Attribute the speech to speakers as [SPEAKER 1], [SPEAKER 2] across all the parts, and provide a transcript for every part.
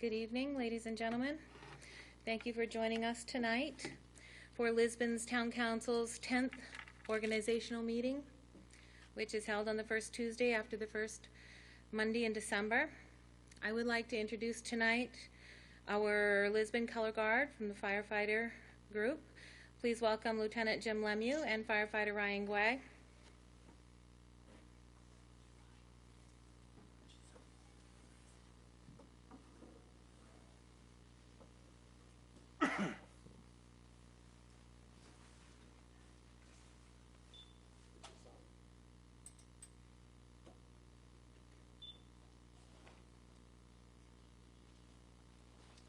[SPEAKER 1] Good evening, ladies and gentlemen. Thank you for joining us tonight for Lisbon's Town Council's 10th organizational meeting, which is held on the first Tuesday after the first Monday in December. I would like to introduce tonight our Lisbon Color Guard from the firefighter group. Please welcome Lieutenant Jim Lemieux and firefighter Ryan Guay.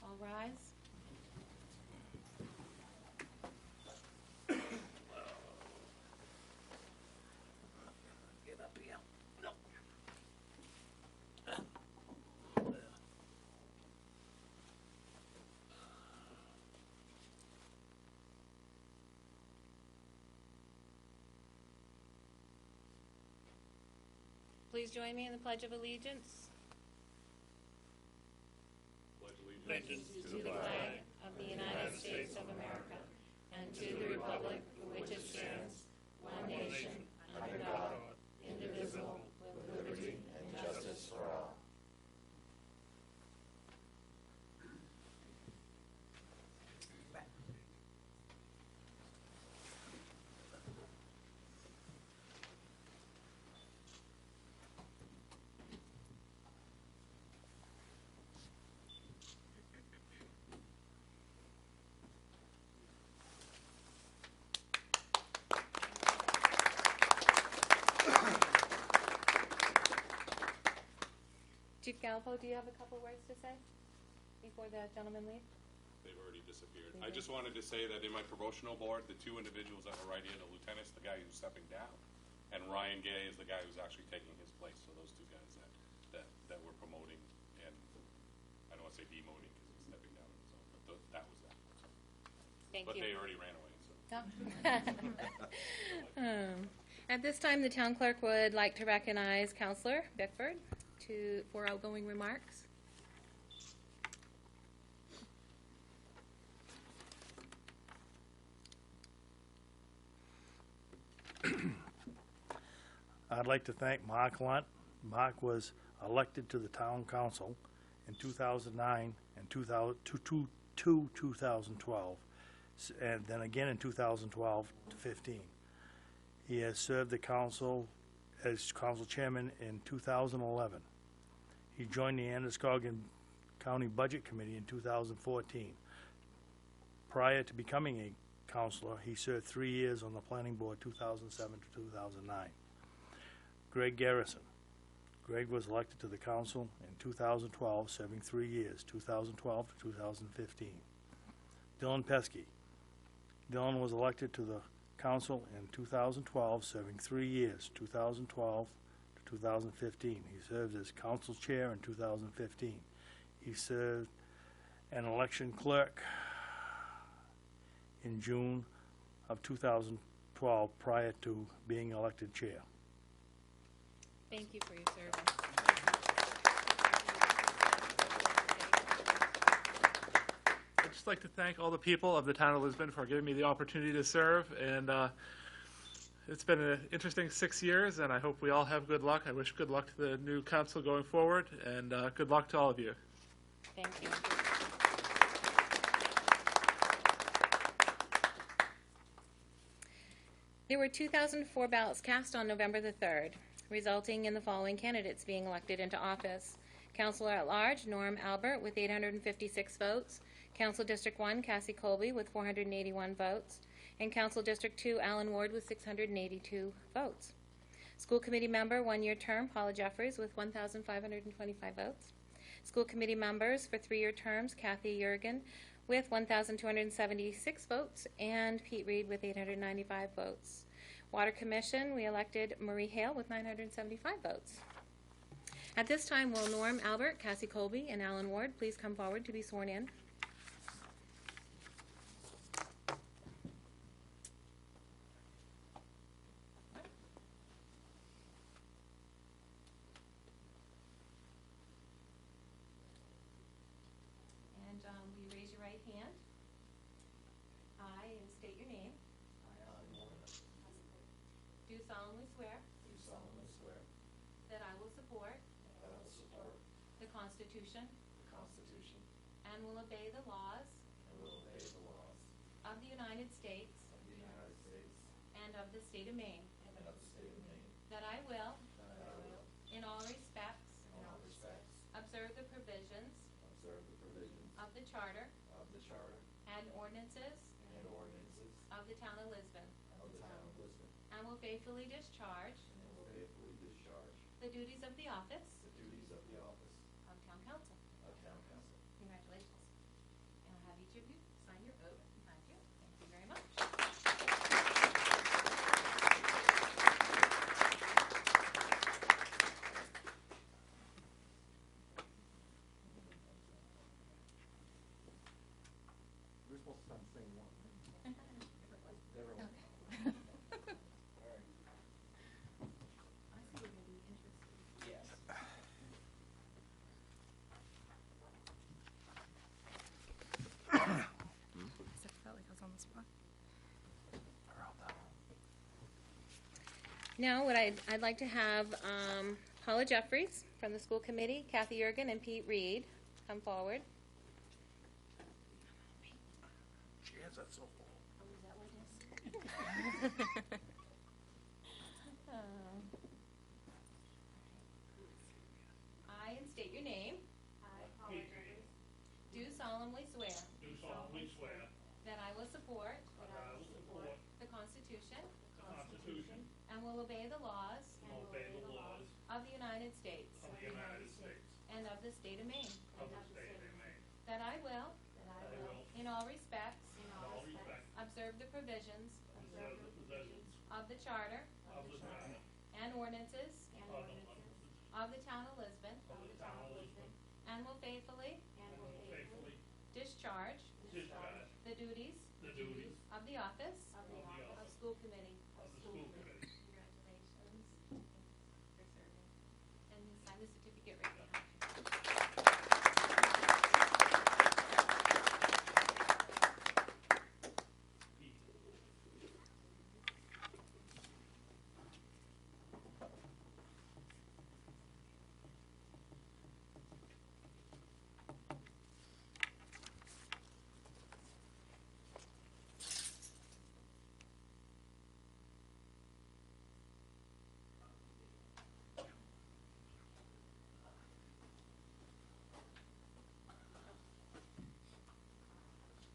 [SPEAKER 1] All rise.
[SPEAKER 2] Get up here. No.
[SPEAKER 1] Please join me in the Pledge of Allegiance.
[SPEAKER 2] Allegiance to the flag of the United States of America and to the republic for which it stands, one nation, under God, indivisible, with liberty and justice for all.
[SPEAKER 1] Chief Galpo, do you have a couple words to say before the gentlemen leave?
[SPEAKER 3] They've already disappeared. I just wanted to say that in my promotional board, the two individuals that were right here, the lieutenant's the guy who's stepping down, and Ryan Gay is the guy who's actually taking his place. So those two guys that we're promoting, and I don't want to say demoting because he's stepping down on his own, but that was that. So.
[SPEAKER 1] Thank you.
[SPEAKER 3] But they already ran away. So.
[SPEAKER 1] At this time, the town clerk would like to recognize Councillor Bickford for outgoing remarks.
[SPEAKER 4] I'd like to thank Mark Lunt. Mark was elected to the town council in 2009 and 2012, and then again in 2012 to 15. He has served the council as council chairman in 2011. He joined the Androscoggin County Budget Committee in 2014. Prior to becoming a councilor, he served 3 years on the planning board 2007 to 2009. Greg Garrison. Greg was elected to the council in 2012, serving 3 years, 2012 to 2015. Dylan Pesky. Dylan was elected to the council in 2012, serving 3 years, 2012 to 2015. He served as council chair in 2015. He served an election clerk in June of 2012 prior to being elected chair.
[SPEAKER 1] Thank you for your service.
[SPEAKER 5] I'd just like to thank all the people of the town of Lisbon for giving me the opportunity to serve, and it's been an interesting 6 years, and I hope we all have good luck. I wish good luck to the new council going forward, and good luck to all of you.
[SPEAKER 1] Thank you. There were 2,004 ballots cast on November the 3rd, resulting in the following candidates being elected into office. Councilor at Large, Norm Albert, with 856 votes. Council District 1, Cassie Colby, with 481 votes. And Council District 2, Alan Ward, with 682 votes. School Committee Member, 1-year term, Paula Jeffries, with 1,525 votes. School Committee Members for 3-year terms, Kathy Jurgen, with 1,276 votes, and Pete Reed with 895 votes. Water Commission, we elected Marie Hale with 975 votes. At this time, will Norm Albert, Cassie Colby, and Alan Ward please come forward to be sworn in? will you raise your right hand? I, and state your name, do solemnly swear that I will support the Constitution and will obey the laws of the United States and of the state of Maine, that I will, in all respects, observe the provisions of the Charter and ordinances of the town of Lisbon, and will faithfully discharge the duties of the office of town council. Congratulations. And I'll have each of you sign your oath behind you. Thank you very much.
[SPEAKER 6] We're supposed to sign the same one. Everyone.
[SPEAKER 1] I see you're going to be interested.
[SPEAKER 6] Yes.
[SPEAKER 2] I felt like I was on the spot.
[SPEAKER 1] Now, I'd like to have Paula Jeffries from the school committee, Kathy Yergin, and Pete Reed come forward.
[SPEAKER 4] Cheers, that's so full.
[SPEAKER 1] I, and state your name, do solemnly swear that I will support the Constitution and will obey the laws of the United States and of the state of Maine, that I will, in all respects, observe the provisions of the Charter and ordinances of the town of Lisbon, and will faithfully discharge the duties of the office of school committee. Congratulations. For serving. And sign the certificate right behind you.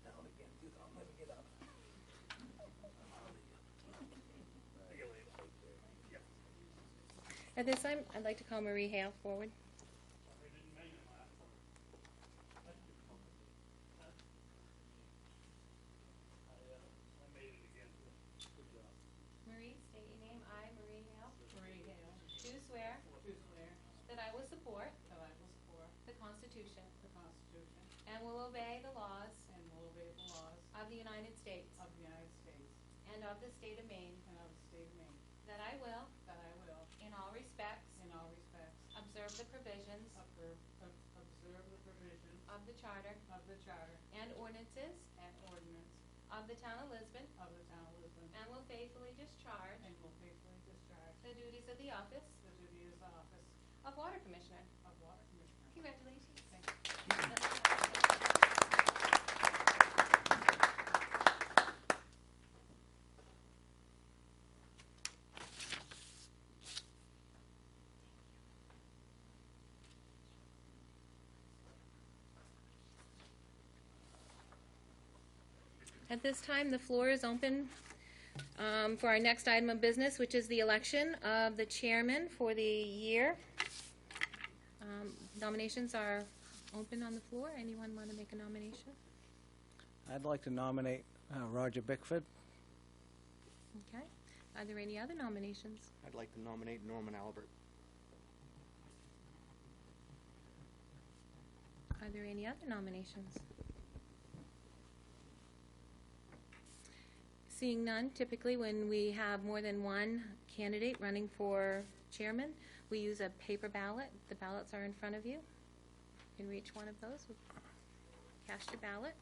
[SPEAKER 4] Down again, dude, I'll never get up.
[SPEAKER 1] At this time, I'd like to call Marie Hale forward. Marie, state your name. I, Marie Hale, do swear that I will support the Constitution and will obey the laws of the United States and of the state of Maine, that I will, in all respects, observe the provisions of the Charter and ordinances of the town of Lisbon, and will faithfully discharge the duties of the office of Water Commissioner. Congratulations. At this time, the floor is open for our next item of business, which is the election of the chairman for the year. Nominations are open on the floor. Anyone want to make a nomination?
[SPEAKER 7] I'd like to nominate Roger Bickford.
[SPEAKER 1] Okay. Are there any other nominations?
[SPEAKER 6] I'd like to nominate Norman Albert.
[SPEAKER 1] Are there any other nominations? Seeing none, typically when we have more than one candidate running for chairman, we use a paper ballot. The ballots are in front of you. You can reach one of those. Cast your ballot.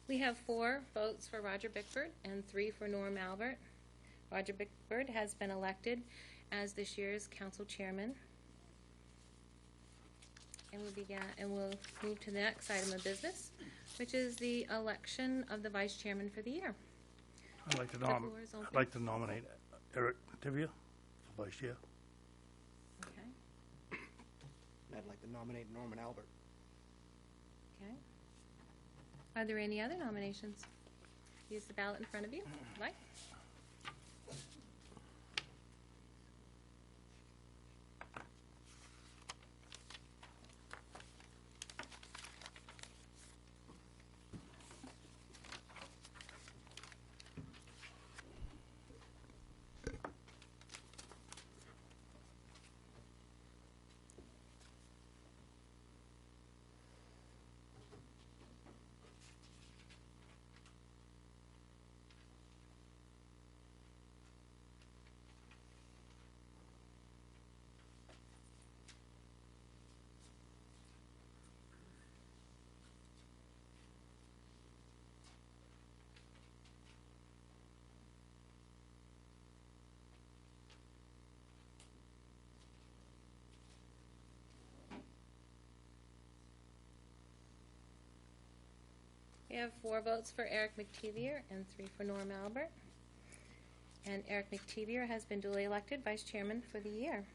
[SPEAKER 1] We have 4 votes for Roger Bickford and 3 for Norm Albert. Roger Bickford has been elected as this year's council chairman. And we'll move to the next item of business, which is the election of the vice chairman for the year.
[SPEAKER 4] I'd like to
[SPEAKER 1] The floor is open.
[SPEAKER 4] I'd like to nominate Eric Tivia for vice chair.
[SPEAKER 1] Okay.
[SPEAKER 6] I'd like to nominate Norman Albert.
[SPEAKER 1] Okay. Are there any other nominations? Use the ballot in front of you, if you'd like. We have 4 votes for Eric McTevier and 3 for Norm Albert. And Eric McTevier has been duly elected vice chairman for the year.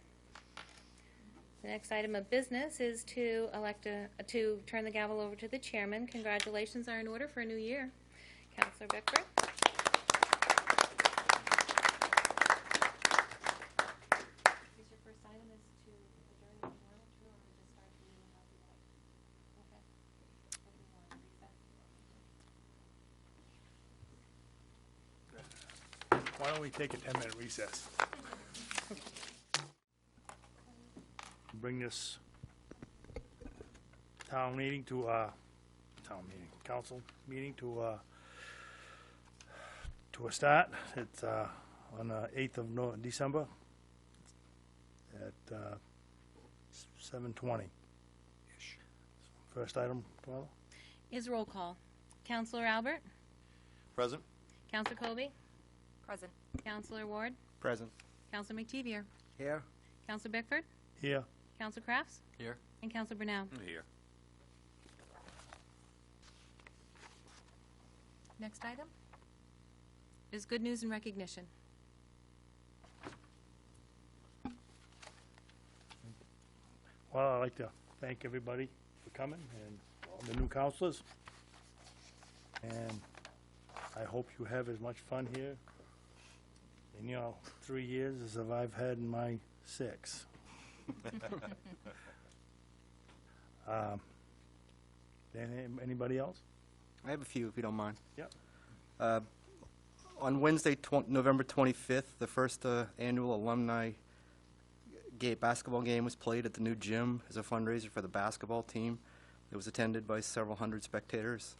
[SPEAKER 1] The next item of business is to to turn the gavel over to the chairman. Congratulations are in order for a new year. Councilor Bickford. Is your first item is to adjourn the meeting or to start the meeting how you like? Okay. What do you want to recess?
[SPEAKER 4] Why don't we take a 10-minute recess? Bring this council meeting to a start. It's on the 8th of December at 7:20. First item, Paula?
[SPEAKER 1] Is roll call. Councilor Albert?
[SPEAKER 8] Present.
[SPEAKER 1] Councilor Colby?
[SPEAKER 2] Present.
[SPEAKER 1] Councilor Ward?
[SPEAKER 6] Present.
[SPEAKER 1] Councilor McTevier?
[SPEAKER 7] Here.
[SPEAKER 1] Councilor Bickford?
[SPEAKER 4] Here.
[SPEAKER 1] Councilor Crafts?
[SPEAKER 8] Here.
[SPEAKER 1] And Councilor Brunel?
[SPEAKER 8] Here.
[SPEAKER 1] Next item is good news and recognition.
[SPEAKER 4] Well, I'd like to thank everybody for coming and all the new councilors. And I hope you have as much fun here in your 3 years as I've had in my 6. Anybody else?
[SPEAKER 6] I have a few, if you don't mind.
[SPEAKER 4] Yep.
[SPEAKER 6] On Wednesday, November 25th, the first annual alumni basketball game was played at the new gym as a fundraiser for the basketball team. It was attended by several hundred spectators.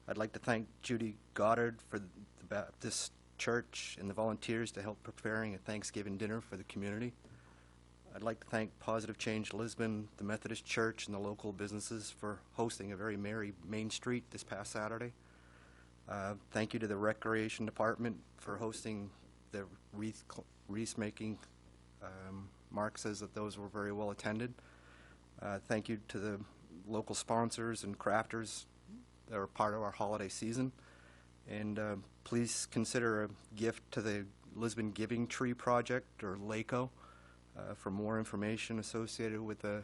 [SPEAKER 6] I'd like to thank Judy Goddard for the Baptist Church and the volunteers to help preparing a Thanksgiving dinner for the community. I'd like to thank Positive Change Lisbon, the Methodist Church, and the local businesses for hosting a very merry Main Street this past Saturday. Thank you to the Recreation Department for hosting the wreath making Mark says that those were very well attended. Thank you to the local sponsors and crafters that are part of our holiday season. And please consider a gift to the Lisbon Giving Tree Project, or LACO. For more information associated with the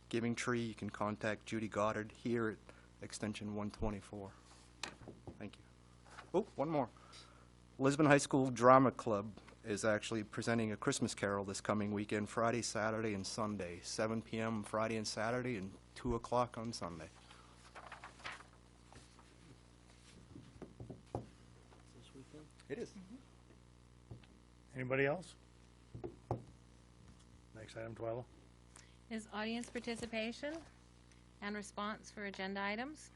[SPEAKER 6] Giving Tree, you can contact Judy Goddard here at extension 124. Thank you. Oh, one more. Lisbon High School Drama Club is actually presenting a Christmas Carol this coming weekend, Friday, Saturday, and Sunday. 7 p.m. Friday and Saturday, and 2 o'clock on Sunday. It is.
[SPEAKER 4] Anybody else? Next item, Twyla.
[SPEAKER 1] Is audience participation and response for agenda items.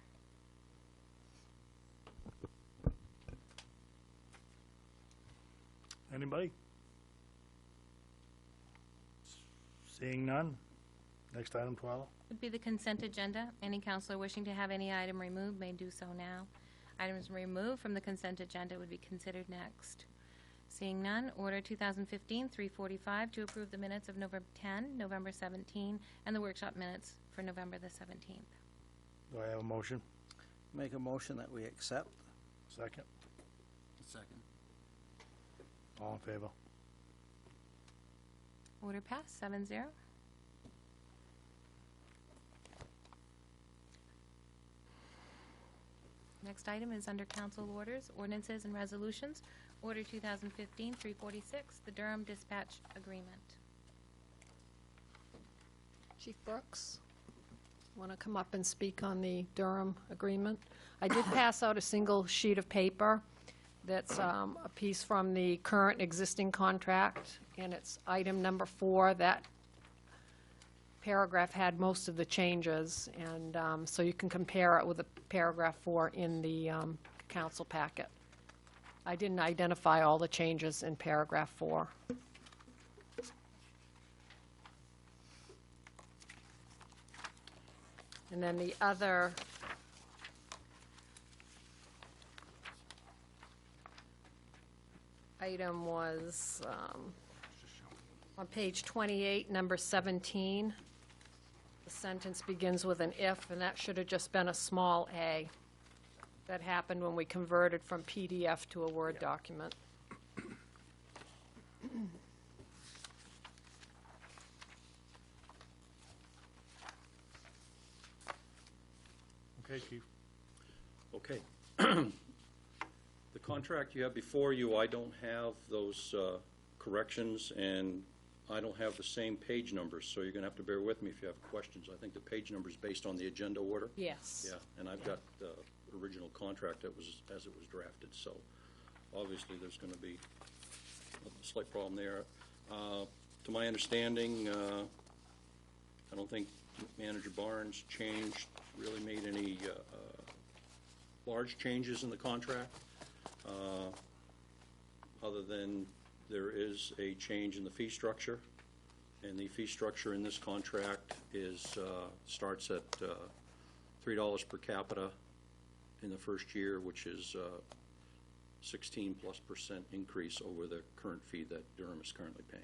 [SPEAKER 4] Anybody? Seeing none. Next item, Twyla.
[SPEAKER 1] Would be the consent agenda. Any counselor wishing to have any item removed may do so now. Items removed from the consent agenda would be considered next. Seeing none, order 2015-345 to approve the minutes of November 10, November 17, and the workshop minutes for November the 17th.
[SPEAKER 4] Do I have a motion?
[SPEAKER 7] Make a motion that we accept.
[SPEAKER 4] Second.
[SPEAKER 2] Second.
[SPEAKER 4] All in favor?
[SPEAKER 1] Order passed, 7-0. Next item is under council orders, ordinances, and resolutions. Order 2015-346, the Durham Dispatch Agreement.
[SPEAKER 8] Chief Brooks, want to come up and speak on the Durham agreement? I did pass out a single sheet of paper that's a piece from the current existing contract, and it's item number 4. That paragraph had most of the changes, and so you can compare it with the paragraph 4 in the council packet. I didn't identify all the changes in paragraph 4. And then the other item was on page 28, number 17. The sentence begins with an if, and that should have just been a small a. That happened when we converted from PDF to a Word document.
[SPEAKER 4] Okay, Chief.
[SPEAKER 2] Okay. The contract you have before you, I don't have those corrections, and I don't have the same page numbers, so you're going to have to bear with me if you have questions. I think the page number is based on the agenda order.
[SPEAKER 8] Yes.
[SPEAKER 2] Yeah, and I've got the original contract that was as it was drafted, so obviously there's going to be a slight problem there. To my understanding, I don't think Manager Barnes really made any large changes in the contract, other than there is a change in the fee structure, and the fee structure in this contract starts at $3 per capita in the first year, which is 16+% increase over the current fee that Durham is currently paying.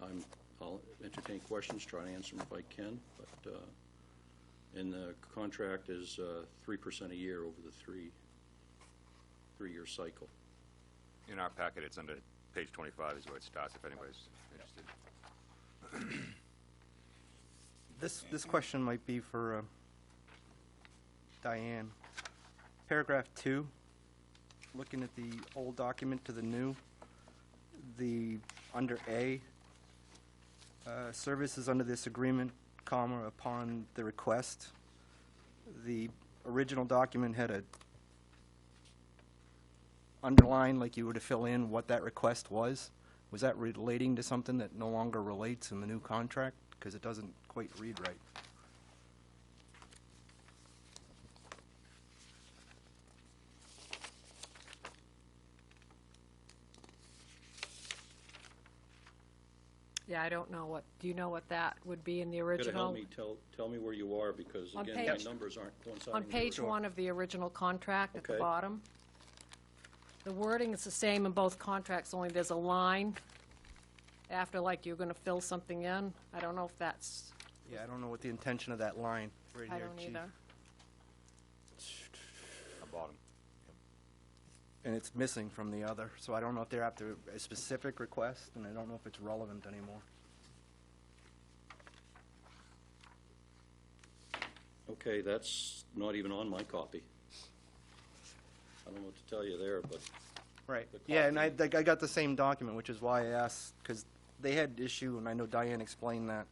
[SPEAKER 2] And I'll entertain questions, try to answer them if I can, but and the contract is 3% a year over the three-year cycle.
[SPEAKER 9] In our packet, it's under page 25 is where it starts, if anybody's interested.
[SPEAKER 6] This question might be for Diane. Paragraph 2, looking at the old document to the new, under A, services under this agreement, comma, upon the request. The original document had a underline, like you were to fill in what that request was. Was that relating to something that no longer relates in the new contract? Because it doesn't quite read right.
[SPEAKER 8] Yeah, I don't know what, do you know what that would be in the
[SPEAKER 2] Could
[SPEAKER 8] original?
[SPEAKER 2] you help me, tell me where you are, because
[SPEAKER 8] On
[SPEAKER 2] again, my
[SPEAKER 8] page-
[SPEAKER 2] numbers aren't coinciding.
[SPEAKER 8] On
[SPEAKER 2] with
[SPEAKER 8] page
[SPEAKER 2] yours.
[SPEAKER 8] 1 of the original contract at the
[SPEAKER 2] Okay.
[SPEAKER 8] bottom. The wording is the same in both contracts, only there's a line after, like, you're gonna fill something in. I don't know if that's,
[SPEAKER 6] Yeah, I don't know what the intention of that line right
[SPEAKER 8] I
[SPEAKER 6] here,
[SPEAKER 8] don't
[SPEAKER 6] Chief.
[SPEAKER 8] either.
[SPEAKER 9] On bottom.
[SPEAKER 6] And it's missing from the other, so I don't know if they're after a specific request, and I don't know if it's relevant anymore.
[SPEAKER 2] Okay, that's not even on my copy. I don't know what to tell you there, but
[SPEAKER 6] Right.
[SPEAKER 2] The
[SPEAKER 6] Yeah, and I
[SPEAKER 2] copy-
[SPEAKER 6] got the same document, which is why I asked, because they had issue, and I know Diane explained that,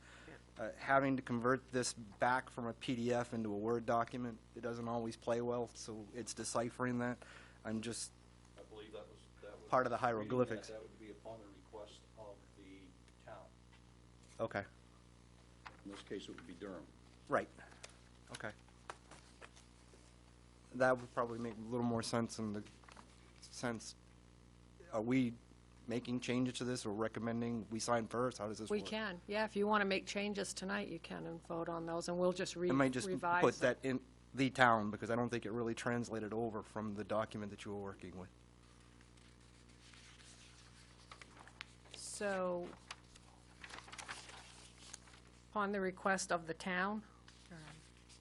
[SPEAKER 6] having to convert this back from a PDF into a Word document, it doesn't always play well, so it's deciphering that. I'm just,
[SPEAKER 2] I believe that was
[SPEAKER 6] Part of the
[SPEAKER 2] reading that,
[SPEAKER 6] hieroglyphics.
[SPEAKER 2] That would be upon the request of the town.
[SPEAKER 6] okay,
[SPEAKER 2] In this case, it would be Durham.
[SPEAKER 6] right, okay. That would probably make a little more sense in the sense, are we making changes to this or recommending we sign first? How does this work?
[SPEAKER 8] We can, yeah, if you want to make changes tonight, you can and vote on those, and we'll just
[SPEAKER 6] I might just
[SPEAKER 8] revise
[SPEAKER 6] put
[SPEAKER 8] them.
[SPEAKER 6] that in the town, because I don't think it really translated over from the document that you were working with.
[SPEAKER 8] So, upon the request of the town,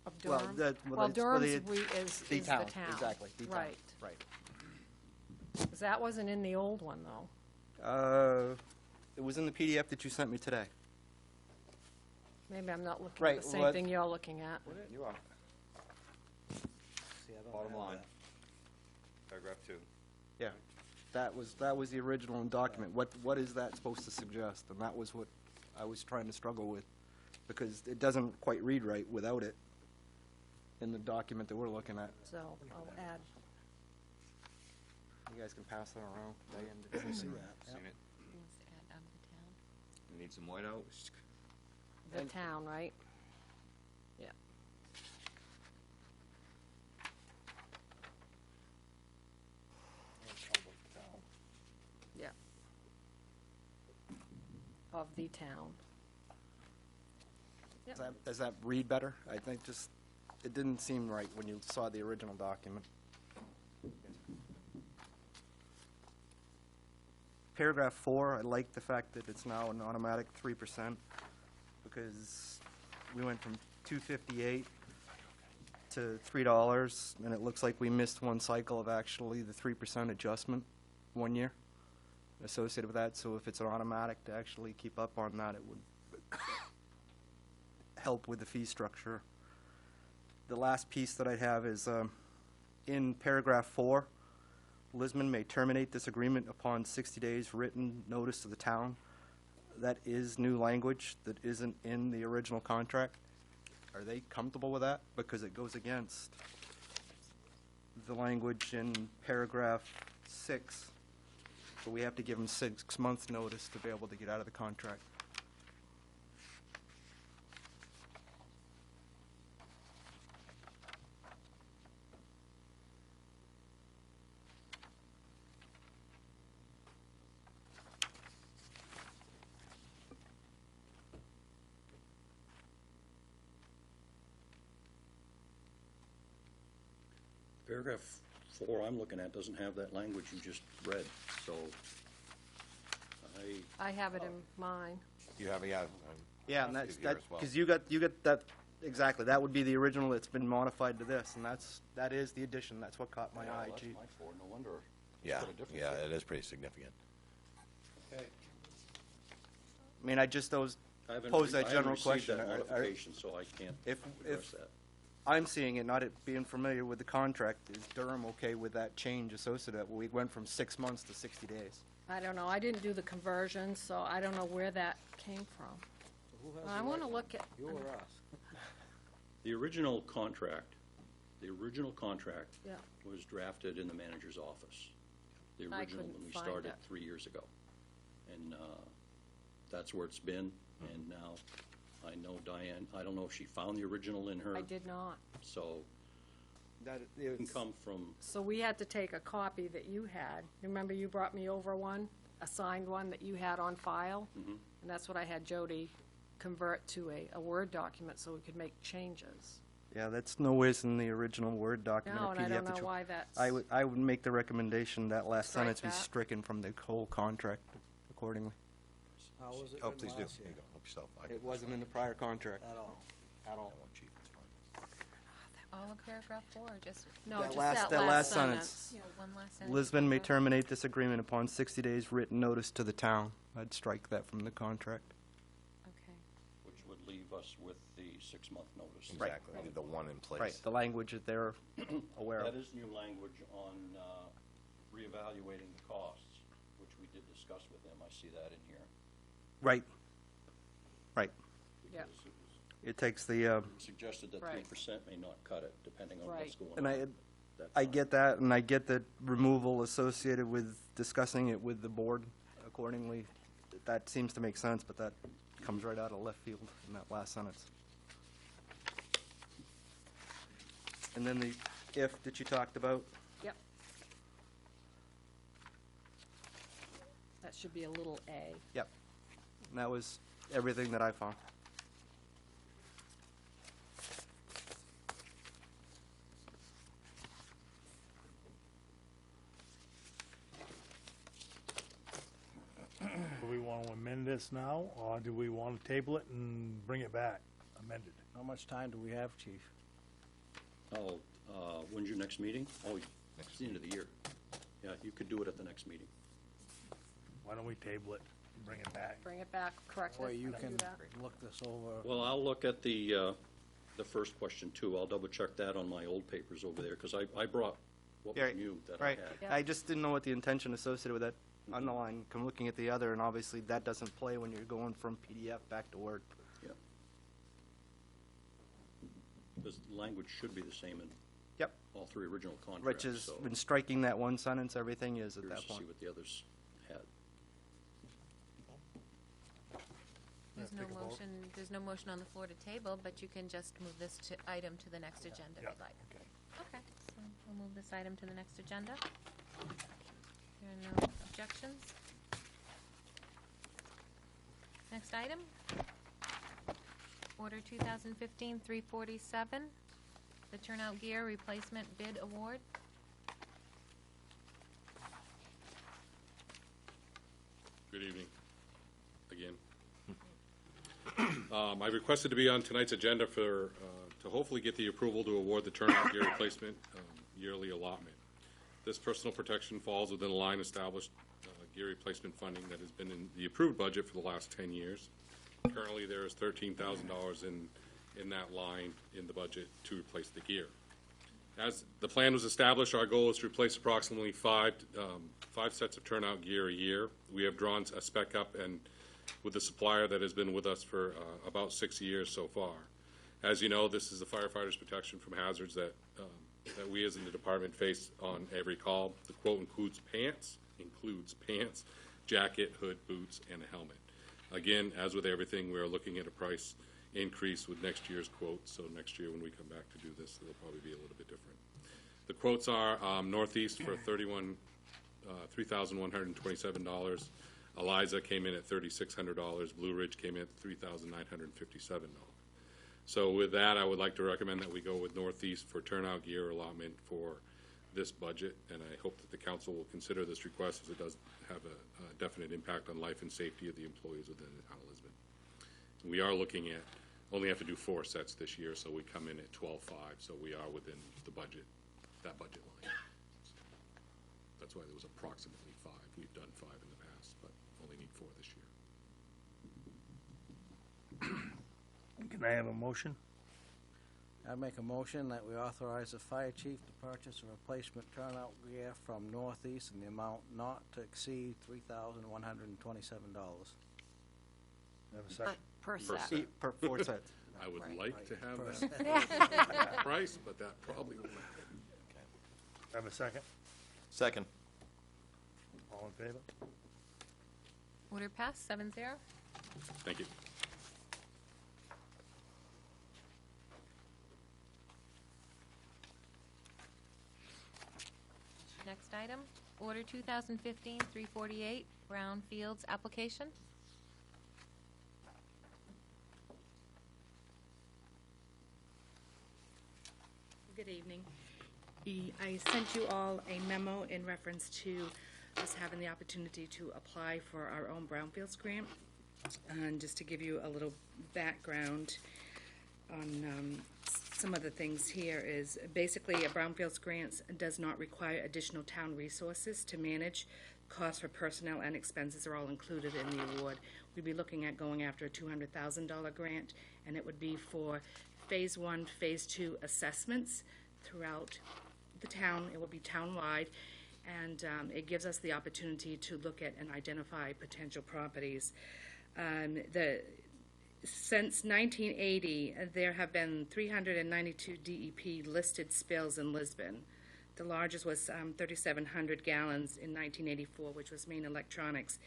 [SPEAKER 8] of
[SPEAKER 6] Well,
[SPEAKER 8] Durham?
[SPEAKER 6] that- well,
[SPEAKER 8] Well,
[SPEAKER 6] that's for
[SPEAKER 8] Durham's
[SPEAKER 6] the-
[SPEAKER 8] is the town.
[SPEAKER 6] Exactly, the town.
[SPEAKER 8] Right,
[SPEAKER 6] Right.
[SPEAKER 8] 'cause that wasn't in the old one, though.
[SPEAKER 6] It was in the PDF that you sent me today.
[SPEAKER 8] Maybe I'm not looking
[SPEAKER 6] Right,
[SPEAKER 8] at the same
[SPEAKER 6] what-
[SPEAKER 8] thing you're looking at.
[SPEAKER 6] You are.
[SPEAKER 7] See, I don't
[SPEAKER 9] Bottom
[SPEAKER 7] have
[SPEAKER 9] line.
[SPEAKER 7] that.
[SPEAKER 9] Paragraph 2.
[SPEAKER 6] Yeah. That was the original document. What is that supposed to suggest? And that was what I was trying to struggle with, because it doesn't quite read right without it in the document that we're looking at.
[SPEAKER 8] So I'll add,
[SPEAKER 6] You guys can pass that around. Diane, did you see that?
[SPEAKER 9] Seen it? You need some whiteout?
[SPEAKER 8] the town, right? Yeah. Yeah. Of the town.
[SPEAKER 6] Does that read better? I think just, it didn't seem right when you saw the original document. Paragraph 4, I like the fact that it's now an automatic 3%, because we went from $2.58 to $3, and it looks like we missed one cycle of actually the 3% adjustment 1 year associated with that. So if it's an automatic, to actually keep up on that, it would help with the fee structure. The last piece that I have is in paragraph 4, Lisbon may terminate this agreement upon 60 days written notice to the town. That is new language that isn't in the original contract. Are they comfortable with that? Because it goes against the language in paragraph 6. So we have to give them 6 months' notice to be able to get out of the contract.
[SPEAKER 2] Paragraph 4 I'm looking at doesn't have that language you just read, so
[SPEAKER 8] I have it in mine.
[SPEAKER 9] You have, yeah.
[SPEAKER 6] Yeah, and that's,
[SPEAKER 9] Give here as well.
[SPEAKER 6] because you got that, exactly, that would be the original that's been modified to this, and that is the addition, that's what caught my eye,
[SPEAKER 2] that's
[SPEAKER 6] Chief.
[SPEAKER 2] my 4, no wonder.
[SPEAKER 10] Yeah,
[SPEAKER 2] Put a difference
[SPEAKER 10] yeah,
[SPEAKER 2] there.
[SPEAKER 10] it is pretty significant.
[SPEAKER 2] Okay.
[SPEAKER 6] I mean, I just
[SPEAKER 2] I haven't
[SPEAKER 6] posed
[SPEAKER 2] re-
[SPEAKER 6] that
[SPEAKER 2] I
[SPEAKER 6] general
[SPEAKER 2] haven't
[SPEAKER 6] question.
[SPEAKER 2] received that modification, so I can't
[SPEAKER 6] If-
[SPEAKER 2] address
[SPEAKER 6] if-
[SPEAKER 2] that.
[SPEAKER 6] I'm seeing it, not it being familiar with the contract, is Durham okay with that change associated, where we went from 6 months to 60 days?
[SPEAKER 8] I don't know, I didn't do the conversion, so I don't know where that came from.
[SPEAKER 7] Who has
[SPEAKER 8] I
[SPEAKER 7] the
[SPEAKER 8] want to
[SPEAKER 7] right
[SPEAKER 8] look at,
[SPEAKER 7] one? You or us?
[SPEAKER 2] The original contract
[SPEAKER 8] yeah,
[SPEAKER 2] was drafted in the manager's office. The
[SPEAKER 8] I
[SPEAKER 2] original
[SPEAKER 8] couldn't
[SPEAKER 2] when we
[SPEAKER 8] find
[SPEAKER 2] started
[SPEAKER 8] it.
[SPEAKER 2] 3 years ago. And that's where it's been, and now I know Diane, I don't know if she found the original in her,
[SPEAKER 8] I did not.
[SPEAKER 2] so
[SPEAKER 6] That,
[SPEAKER 2] it can come from,
[SPEAKER 8] So we had to take a copy that you had. Remember you brought me over one, a signed one that you had on file?
[SPEAKER 2] Mhm.
[SPEAKER 8] And that's what I had Jody convert to a Word document so we could make changes.
[SPEAKER 6] Yeah, that's nowhere in the original Word document
[SPEAKER 8] No,
[SPEAKER 6] or
[SPEAKER 8] and I
[SPEAKER 6] PDF.
[SPEAKER 8] don't
[SPEAKER 6] that
[SPEAKER 8] know
[SPEAKER 6] you-
[SPEAKER 8] why that's.
[SPEAKER 6] I would make the recommendation that last
[SPEAKER 8] Strike
[SPEAKER 6] sentence be
[SPEAKER 8] that.
[SPEAKER 6] stricken from the whole contract accordingly.
[SPEAKER 7] How was it
[SPEAKER 10] Oh,
[SPEAKER 7] written
[SPEAKER 10] please do.
[SPEAKER 7] last
[SPEAKER 10] There
[SPEAKER 7] year?
[SPEAKER 10] you go. Help yourself.
[SPEAKER 6] It wasn't in the prior contract
[SPEAKER 7] At all?
[SPEAKER 6] at all.
[SPEAKER 10] Chief, it's fine.
[SPEAKER 1] All of paragraph 4, or just
[SPEAKER 8] No,
[SPEAKER 6] That
[SPEAKER 8] just
[SPEAKER 6] last-
[SPEAKER 8] that
[SPEAKER 6] that
[SPEAKER 8] last
[SPEAKER 6] last sentence.
[SPEAKER 8] sentence.
[SPEAKER 1] one last sentence?
[SPEAKER 6] Lisbon may terminate this agreement upon 60 days written notice to the town. I'd strike that from the contract.
[SPEAKER 1] Okay.
[SPEAKER 11] Which would leave us with the 6-month notice.
[SPEAKER 6] Right.
[SPEAKER 10] Exactly. Leave the one in place.
[SPEAKER 6] Right, the language that they're aware
[SPEAKER 11] That
[SPEAKER 6] of.
[SPEAKER 11] is new language on reevaluating the costs, which we did discuss with them. I see that in here.
[SPEAKER 6] Right. Right.
[SPEAKER 8] Yep.
[SPEAKER 11] Because it was
[SPEAKER 6] It takes the,
[SPEAKER 11] suggested that
[SPEAKER 8] Right.
[SPEAKER 11] 3% may not cut it, depending on what's
[SPEAKER 8] Right.
[SPEAKER 11] going on.
[SPEAKER 6] and
[SPEAKER 11] That's
[SPEAKER 6] I
[SPEAKER 11] fine.
[SPEAKER 6] get that, and I get the removal associated with discussing it with the board accordingly. That seems to make sense, but that comes right out of left field in that last sentence. And then the if that you talked about,
[SPEAKER 8] Yep. That should be a little a.
[SPEAKER 6] yep. And that was everything that I found.
[SPEAKER 4] Do we want to amend this now, or do we want to table it and bring it back amended?
[SPEAKER 7] How much time do we have, Chief?
[SPEAKER 11] Oh, when's your next meeting? Oh, it's the end of the year. Yeah, you could do it at the next meeting.
[SPEAKER 4] Why don't we table it and bring it back?
[SPEAKER 8] Bring it back, correct it.
[SPEAKER 7] Or you
[SPEAKER 8] do
[SPEAKER 7] can
[SPEAKER 8] that.
[SPEAKER 7] look this over.
[SPEAKER 11] Well, I'll look at the first question, too. I'll double-check that on my old papers over there, because I brought what was
[SPEAKER 6] Yeah,
[SPEAKER 11] new that I
[SPEAKER 6] right.
[SPEAKER 11] had.
[SPEAKER 8] Yeah.
[SPEAKER 6] I just didn't know what the intention associated with that underline. I'm looking at the other, and obviously that doesn't play when you're going from PDF back to Word.
[SPEAKER 11] Yeah. Because the language should be the same in
[SPEAKER 6] Yep.
[SPEAKER 11] all 3 original contracts.
[SPEAKER 6] Which is,
[SPEAKER 11] so
[SPEAKER 6] when striking that one sentence, everything is at
[SPEAKER 11] curious
[SPEAKER 6] that
[SPEAKER 11] to see
[SPEAKER 6] point.
[SPEAKER 11] what the others had.
[SPEAKER 1] There's no motion on the floor to table, but you can just move this item to the next agenda if
[SPEAKER 4] Yeah,
[SPEAKER 1] you'd like.
[SPEAKER 4] okay.
[SPEAKER 1] Okay, so we'll move this item to the next agenda. There are no objections. Next item. Order 2015-347, the Turnout Gear Replacement Bid Award.
[SPEAKER 3] Good evening, again. I requested to be on tonight's agenda to hopefully get the approval to award the turnout gear replacement yearly allotment. This personal protection falls within a line established gear replacement funding that has been in the approved budget for the last 10 years. Currently, there is $13,000 in that line in the budget to replace the gear. As the plan was established, our goal is to replace approximately five sets of turnout gear a year. We have drawn a spec up and with the supplier that has been with us for about 6 years so far. As you know, this is the firefighter's protection from hazards that we as in the department face on every call. The quote includes pants, jacket, hood, boots, and a helmet. Again, as with everything, we are looking at a price increase with next year's quote, so next year when we come back to do this, it'll probably be a little bit different. The quotes are Northeast for $3,127. Eliza came in at $3,600. Blue Ridge came in at $3,957. So with that, I would like to recommend that we go with Northeast for turnout gear allotment for this budget, and I hope that the council will consider this request as it does have a definite impact on life and safety of the employees within the town of Lisbon. We are looking at, only have to do 4 sets this year, so we come in at 12.5, so we are within the budget, that budget line. That's why there was approximately 5. We've done 5 in the past, but only need 4 this year.
[SPEAKER 4] Can I have a motion?
[SPEAKER 7] I make a motion that we authorize the fire chief to purchase a replacement turnout gear from Northeast in the amount not to exceed $3,127.
[SPEAKER 4] Have a second?
[SPEAKER 8] Per
[SPEAKER 3] Per
[SPEAKER 8] set.
[SPEAKER 3] set.
[SPEAKER 6] Per 4 sets.
[SPEAKER 3] I would
[SPEAKER 8] Right.
[SPEAKER 3] like to have
[SPEAKER 7] Per
[SPEAKER 3] that price, but that probably won't happen.
[SPEAKER 4] Have a second?
[SPEAKER 10] Second.
[SPEAKER 4] All in favor?
[SPEAKER 1] Order passed, 7-0.
[SPEAKER 3] Thank you.
[SPEAKER 1] Next item, order 2015-348, Brownfields application.
[SPEAKER 12] Good evening. I sent you all a memo in reference to us having the opportunity to apply for our own Brownfields grant. And just to give you a little background on some of the things here is basically a Brownfields grant does not require additional town resources to manage. Costs for personnel and expenses are all included in the award. We'd be looking at going after a $200,000 grant, and it would be for Phase 1, Phase 2 assessments throughout the town. It will be town-wide, and it gives us the opportunity to look at and identify potential properties. Since 1980, there have been 392 DEP listed spills in Lisbon. The largest was 3,700 gallons in 1984, which was Maine Electronics,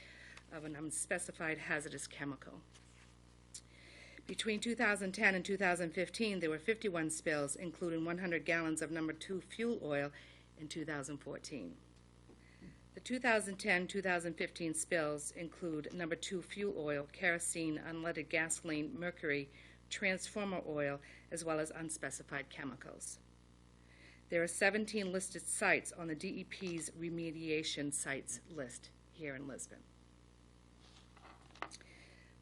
[SPEAKER 12] of an unspecified hazardous chemical. Between 2010 and 2015, there were 51 spills, including 100 gallons of number 2 fuel oil in 2014. The 2010-2015 spills include number 2 fuel oil, kerosene, unleaded gasoline, mercury, transformer oil, as well as unspecified chemicals. There are 17 listed sites on the DEP's remediation sites list here in Lisbon.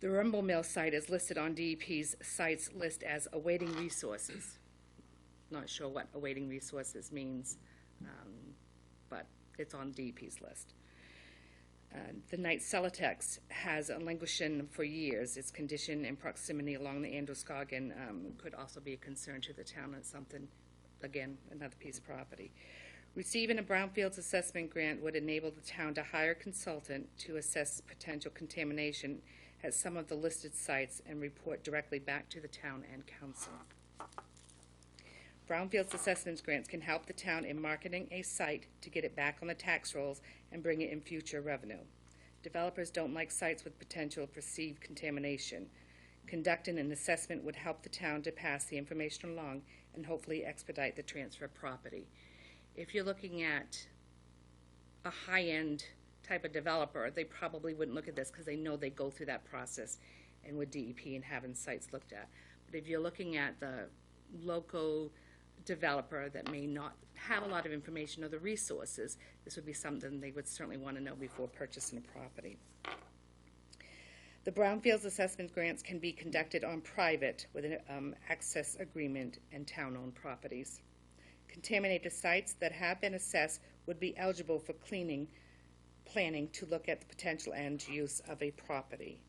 [SPEAKER 12] The Rumble Mill site is listed on DEP's sites list as awaiting resources. Not sure what awaiting resources means, but it's on DEP's list. The Knight Celotex has a languishing for years. Its condition and proximity along the Androscoggin could also be a concern to the town. It's something, again, another piece of property. Receiving a Brownfields assessment grant would enable the town to hire a consultant to assess potential contamination at some of the listed sites and report directly back to the town and council. Brownfields assessment grants can help the town in marketing a site to get it back on the tax rolls and bring it in future revenue. Developers don't like sites with potential perceived contamination. Conducting an assessment would help the town to pass the information along and hopefully expedite the transfer of property. If you're looking at a high-end type of developer, they probably wouldn't look at this because they know they go through that process and with DEP and having sites looked at. But if you're looking at the local developer that may not have a lot of information or the resources, this would be something they would certainly want to know before purchasing a property. The Brownfields assessment grants can be conducted on private with an access agreement and town-owned properties. Contaminated sites that have been assessed would be eligible for planning to look at the potential end use of a property.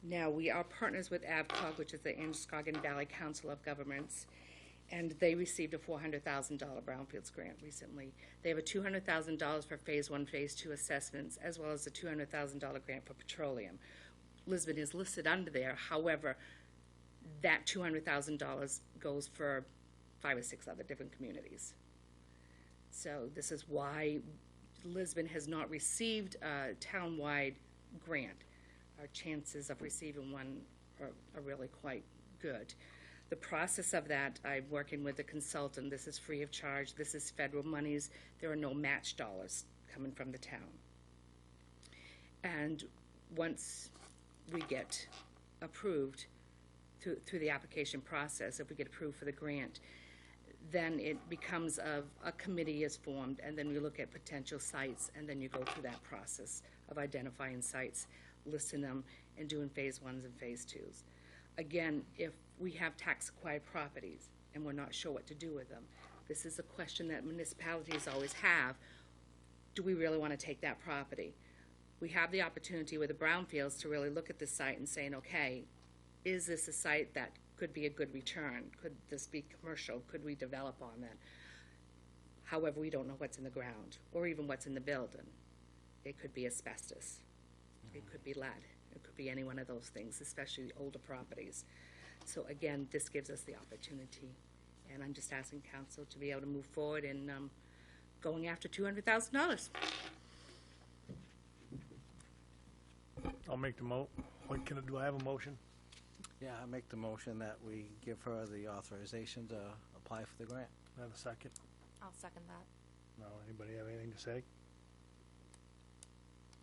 [SPEAKER 12] Now, we are partners with AVCOG, which is the Androscoggin Valley Council of Governments, and they received a $400,000 Brownfields grant recently. They have a $200,000 for Phase 1, Phase 2 assessments, as well as a $200,000 grant for petroleum. Lisbon is listed under there. However, that $200,000 goes for 5 or 6 other different communities. So this is why Lisbon has not received a town-wide grant. Our chances of receiving one are really quite good. The process of that, I'm working with a consultant. This is free of charge. This is federal monies. There are no match dollars coming from the town. And once we get approved through the application process, if we get approved for the grant, then it becomes a committee is formed, and then we look at potential sites, and then you go through that process of identifying sites, listing them, and doing Phase 1s and Phase 2s. Again, if we have tax-acquired properties and we're not sure what to do with them, this is a question that municipalities always have. Do we really want to take that property? We have the opportunity with the Brownfields to really look at the site and saying, okay, is this a site that could be a good return? Could this be commercial? Could we develop on that? However, we don't know what's in the ground or even what's in the building. It could be asbestos. It could be lead. It could be any one of those things, especially older properties. So again, this gives us the opportunity. And I'm just asking council to be able to move forward in going after $200,000.
[SPEAKER 4] I'll make the do I have a motion?
[SPEAKER 7] Yeah, I make the motion that we give her the authorization to apply for the grant.
[SPEAKER 4] Do I have a second?
[SPEAKER 2] I'll second that.
[SPEAKER 4] No, anybody have anything to say?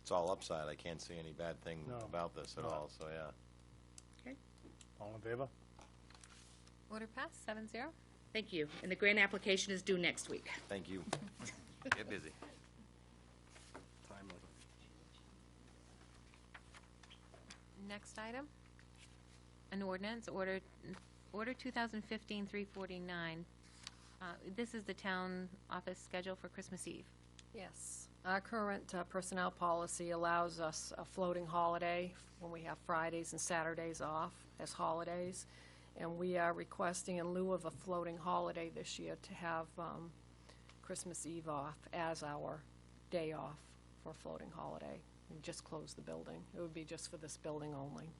[SPEAKER 10] It's all upside. I can't see any bad thing
[SPEAKER 4] No.
[SPEAKER 10] about this at
[SPEAKER 4] No.
[SPEAKER 10] all, so yeah.
[SPEAKER 4] All in favor?
[SPEAKER 1] Order passed, 7-0.
[SPEAKER 12] Thank you. And the grant application is due next week.
[SPEAKER 10] Thank you.
[SPEAKER 9] Get busy.
[SPEAKER 6] Timely.
[SPEAKER 1] Next item, an ordinance, Order 2015-349. This is the town office schedule for Christmas Eve.
[SPEAKER 8] Yes. Our current personnel policy allows us a floating holiday when we have Fridays and Saturdays off as holidays. And we are requesting, in lieu of a floating holiday this year, to have Christmas Eve off as our day off for a floating holiday. And just close the building. It would be just for this building only.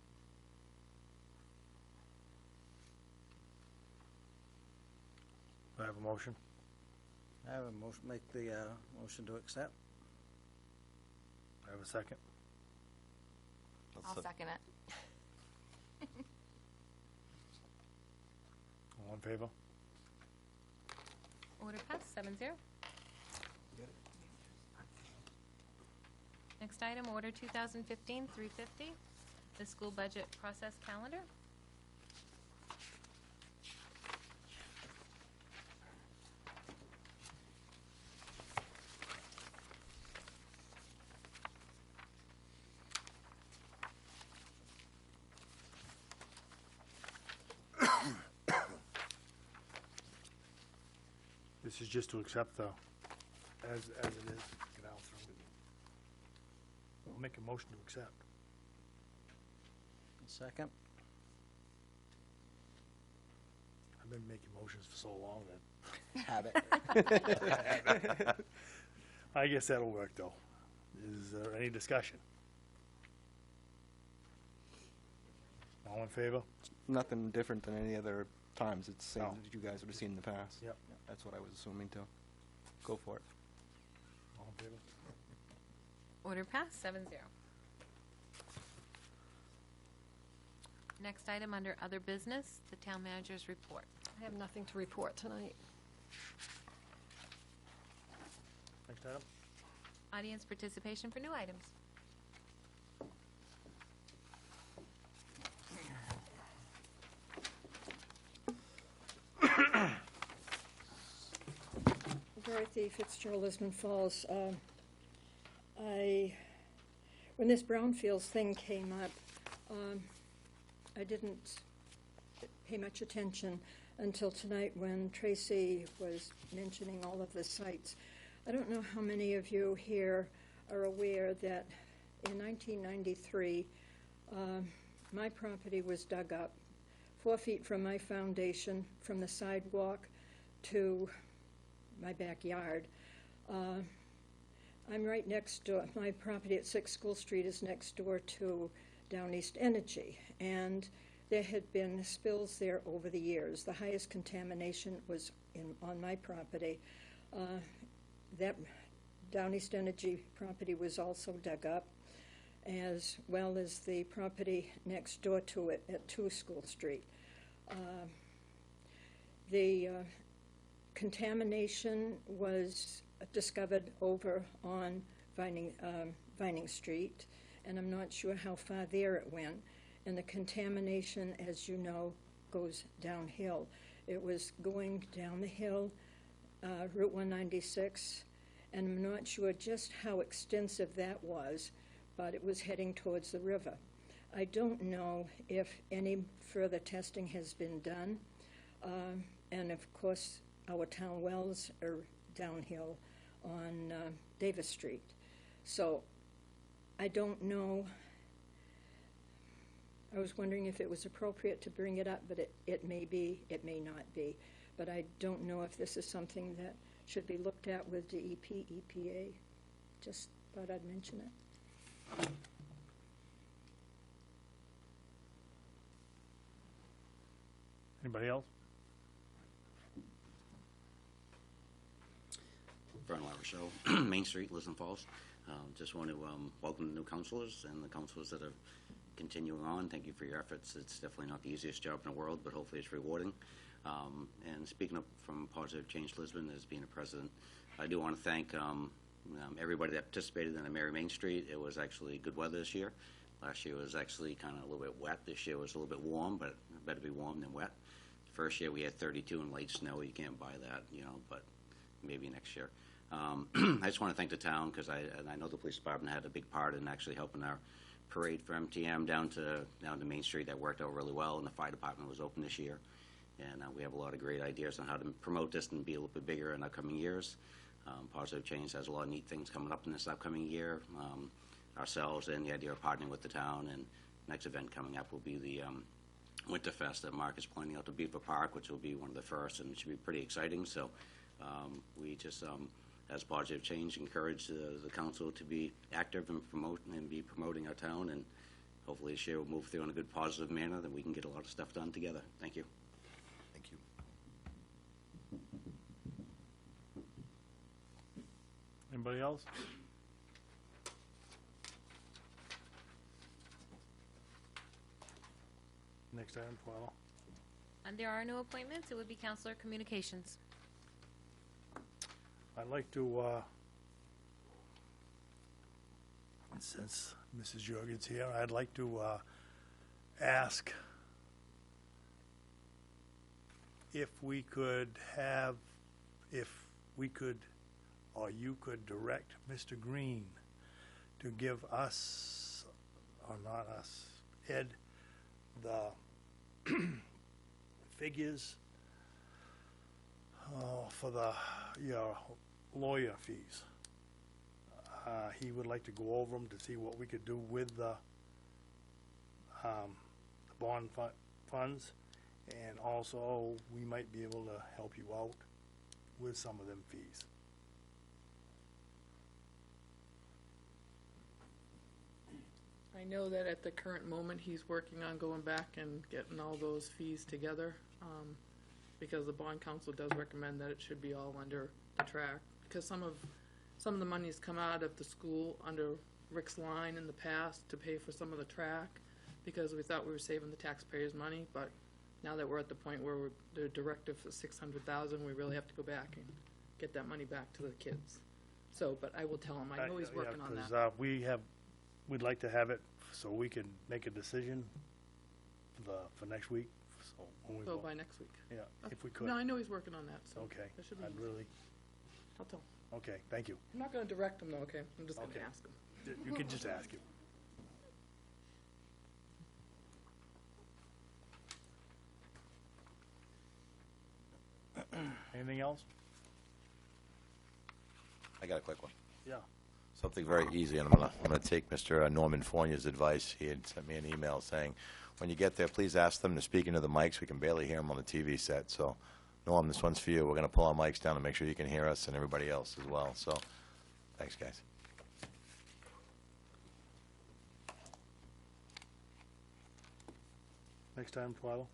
[SPEAKER 4] Do I have a motion?
[SPEAKER 7] I have a motion, make the motion to accept.
[SPEAKER 4] I have a second.
[SPEAKER 10] Let's
[SPEAKER 2] I'll
[SPEAKER 10] look-
[SPEAKER 2] second it.
[SPEAKER 4] All in favor?
[SPEAKER 1] Order passed, 7-0. Next item, Order 2015-350, the school budget process calendar.
[SPEAKER 4] This is just to accept the, as it is, get out through. I'll make a motion to accept.
[SPEAKER 7] Second.
[SPEAKER 4] I've been making motions for so long that
[SPEAKER 6] Habit.
[SPEAKER 4] I guess that'll work, though. Is there any discussion? All in favor?
[SPEAKER 6] Nothing different than any other times. It's the same
[SPEAKER 4] No.
[SPEAKER 6] that you guys would have seen in the past.
[SPEAKER 4] Yep.
[SPEAKER 6] That's what I was assuming too. Go for it.
[SPEAKER 4] All in favor?
[SPEAKER 1] Order passed, 7-0. Next item under other business, the town manager's report.
[SPEAKER 8] I have nothing to report tonight.
[SPEAKER 4] Next item?
[SPEAKER 1] Audience participation for new items.
[SPEAKER 13] Dorothy Fitzgerald, Lisbon Falls. When this Brownfields thing came up, I didn't pay much attention until tonight when Tracy was mentioning all of the sites. I don't know how many of you here are aware that in 1993, my property was dug up 4 feet from my foundation, from the sidewalk to my backyard. I'm right next door. My property at 6 School Street is next door to Down East Energy, and there had been spills there over the years. The highest contamination was on my property. That Down East Energy property was also dug up, as well as the property next door to it at 2 School Street. The contamination was discovered over on Vining Street, and I'm not sure how far there it went. And the contamination, as you know, goes downhill. It was going down the hill, Route 196, and I'm not sure just how extensive that was, but it was heading towards the river. I don't know if any further testing has been done, and of course, our town wells are downhill on Davis Street. So I don't know. I was wondering if it was appropriate to bring it up, but it may be, it may not be. But I don't know if this is something that should be looked at with DEP, EPA. Just thought I'd mention it.
[SPEAKER 4] Anybody else?
[SPEAKER 11] Vern LaRochelle, Main Street, Lisbon Falls. Just want to welcome the new councilors and the councilors that are continuing on. Thank you for your efforts. It's definitely not the easiest job in the world, but hopefully it's rewarding. And speaking up from Positive Change Lisbon as being a president, I do want to thank everybody that participated in the Mary Main Street. It was actually good weather this year. Last year was actually kind of a little bit wet. This year was a little bit warm, but better be warm than wet. First year, we had 32 in late snow. You can't buy that, but maybe next year. I just want to thank the town, because I know the police department had a big part in actually helping our parade for MTM down to Main Street. That worked out really well, and the fire department was open this year. And we have a lot of great ideas on how to promote this and be a little bit bigger in upcoming years. Positive Change has a lot of neat things coming up in this upcoming year. Ourselves and the idea of partnering with the town. And next event coming up will be the Winterfest that Mark is planning out to Beaver Park, which will be one of the first, and it should be pretty exciting. So we just, as Positive Change, encourage the council to be active and be promoting our town. And hopefully this year will move through in a good, positive manner, that we can get a lot of stuff done together. Thank you.
[SPEAKER 10] Thank you.
[SPEAKER 4] Anybody else? Next item, Twyla.
[SPEAKER 1] And there are no appointments. It would be Counselor Communications.
[SPEAKER 4] I'd like to, since Mrs. Jorgen's here, I'd like to ask if we could or you could direct Mr. Green to give us, or not us, Ed, the figures for your lawyer fees. He would like to go over them to see what we could do with the bond funds, and also we might be able to help you out with some of them fees.
[SPEAKER 2] I know that at the current moment, he's working on going back and getting all those fees together, because the bond council does recommend that it should be all under the track, because some of the money's come out of the school under Rick's line in the past to pay for some of the track, because we thought we were saving the taxpayers' money, but now that we're at the point where the directive for $600,000, we really have to go back and get that money back to the kids. So, but I will tell him, I know he's working on that.
[SPEAKER 4] Because we'd like to have it so we can make a decision for next week. So when we
[SPEAKER 2] So
[SPEAKER 4] vote.
[SPEAKER 2] by next week.
[SPEAKER 4] Yeah, if we could.
[SPEAKER 2] No, I know he's working on that, so.
[SPEAKER 4] Okay,
[SPEAKER 2] that should be
[SPEAKER 4] I'd
[SPEAKER 2] easy.
[SPEAKER 4] really,
[SPEAKER 2] I'll tell him.
[SPEAKER 4] okay, thank you.
[SPEAKER 2] I'm not gonna direct him though, okay? I'm just gonna
[SPEAKER 4] Okay.
[SPEAKER 2] ask him.
[SPEAKER 4] You can just ask him. Anything else?
[SPEAKER 10] I got a quick one.
[SPEAKER 4] Yeah.
[SPEAKER 10] Something very easy, and I'm gonna take Mr. Norman Fournier's advice. He had sent me an email saying, when you get there, please ask them to speak into the mics. We can barely hear them on the TV set. So, Norm, this one's for you. We're gonna pull our mics down and make sure you can hear us and everybody else as well. So, thanks, guys.
[SPEAKER 4] Next time, Twyla.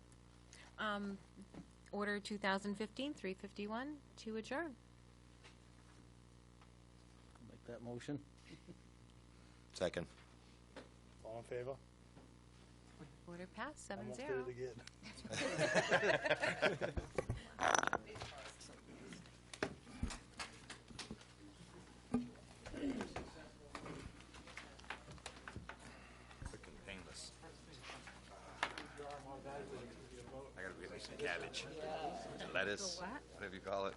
[SPEAKER 1] Order 2015-351 to adjourn.
[SPEAKER 7] Make that motion.
[SPEAKER 10] Second.
[SPEAKER 4] All in favor?
[SPEAKER 1] Order passed, 7-0.
[SPEAKER 4] Almost did it again.
[SPEAKER 9] Quick and painless. I gotta get me some cabbage. Lettuce, whatever you call it.